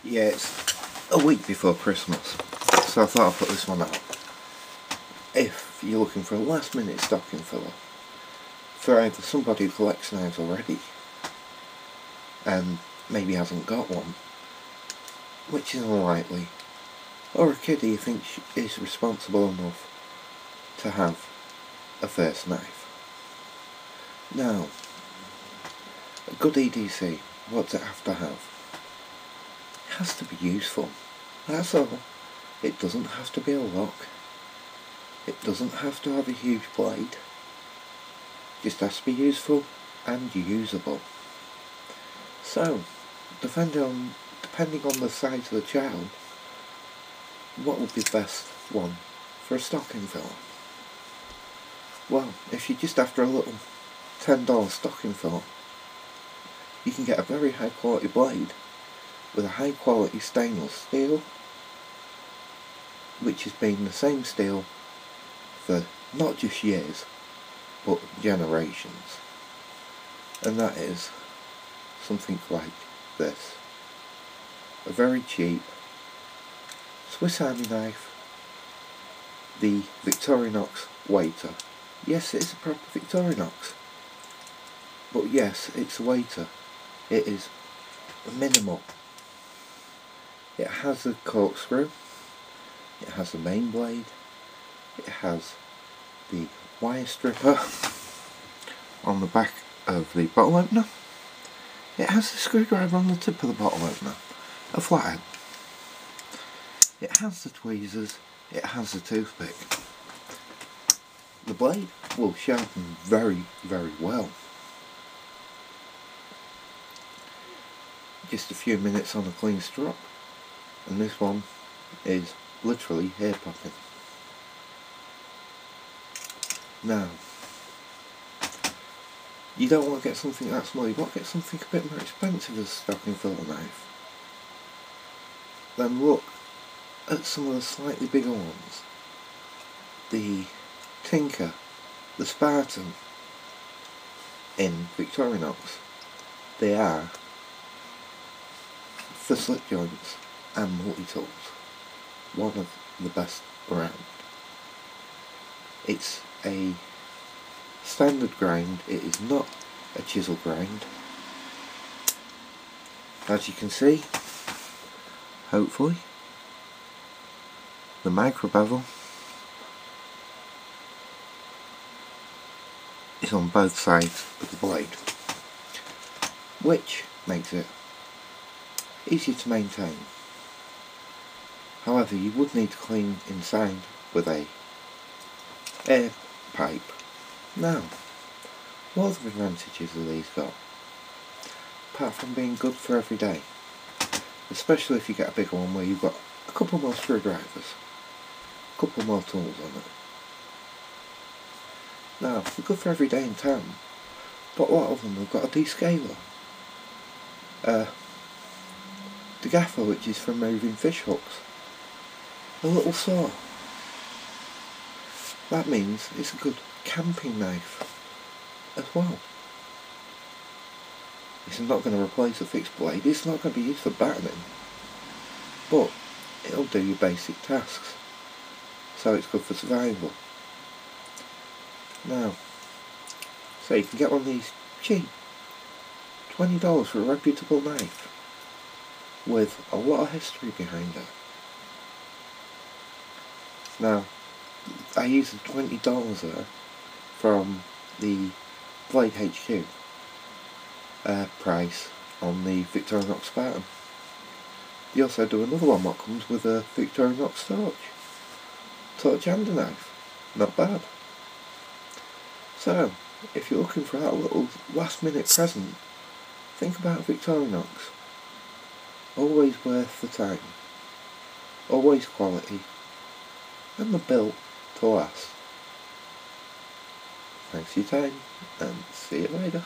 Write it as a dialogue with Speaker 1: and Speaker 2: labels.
Speaker 1: Yeah, it's a week before Christmas, so I thought I'd put this one out. If you're looking for a last minute stocking filler for either somebody who collects knives already and maybe hasn't got one, which is unlikely, or a kid who you think is responsible enough to have a first knife. Now, a good EDC, what does it have to have? It has to be useful, that's all. It doesn't have to be a lock. It doesn't have to have a huge blade. It just has to be useful and usable. So, depending on the size of the child, what would be the best one for a stocking filler? Well, if you're just after a little $10 stocking filler, you can get a very high quality blade with a high quality stainless steel, which has been the same steel for not just years but generations, and that is something like this. A very cheap Swiss Army knife, the Victorinox Waiter. Yes, it's a proper Victorinox, but yes, it's a Waiter. It is minimal. It has a corkscrew, it has the main blade, it has the wire stripper on the back of the bottle opener, it has the screwdriver on the tip of the bottle opener, a flathead, it has the tweezers, it has the toothpick. The blade will sharpen very, very well. Just a few minutes on a clean strop, and this one is literally hair popping. Now, you don't want to get something that small, you want to get something a bit more expensive as a stocking filler knife. Then look at some of the slightly bigger ones. The Tinker, the Spartan in Victorinox. They are for slip joints and multi-tools one of the best around. It's a standard grind, it is not a chisel grind. As you can see, hopefully, the micro bevel is on both sides of the blade, which makes it easy to maintain. However, you would need to clean inside with a air pipe. Now, what other advantages have these got? Apart from being good for every day, especially if you get a bigger one where you've got a couple more screwdrivers, a couple more tools on it. Now, they're good for every day in town, but a lot of them have got a descaler. The gaffer, which is for moving fish hooks. A little saw. That means it's a good camping knife as well. It's not going to replace a fixed blade, it's not going to be used for battening, but it'll do your basic tasks, so it's good for survival. Now, so you can get one of these cheap, $20 for a reputable knife with a lot of history behind it. Now, I used the $20 there from the Blade HQ price on the Victorinox Spartan. They also do another one that comes with a Victorinox torch and a knife. Not bad. So, if you're looking for that little last minute present, think about Victorinox. Always worth the time, always quality, and the built to last. Thanks for your time, and see you later.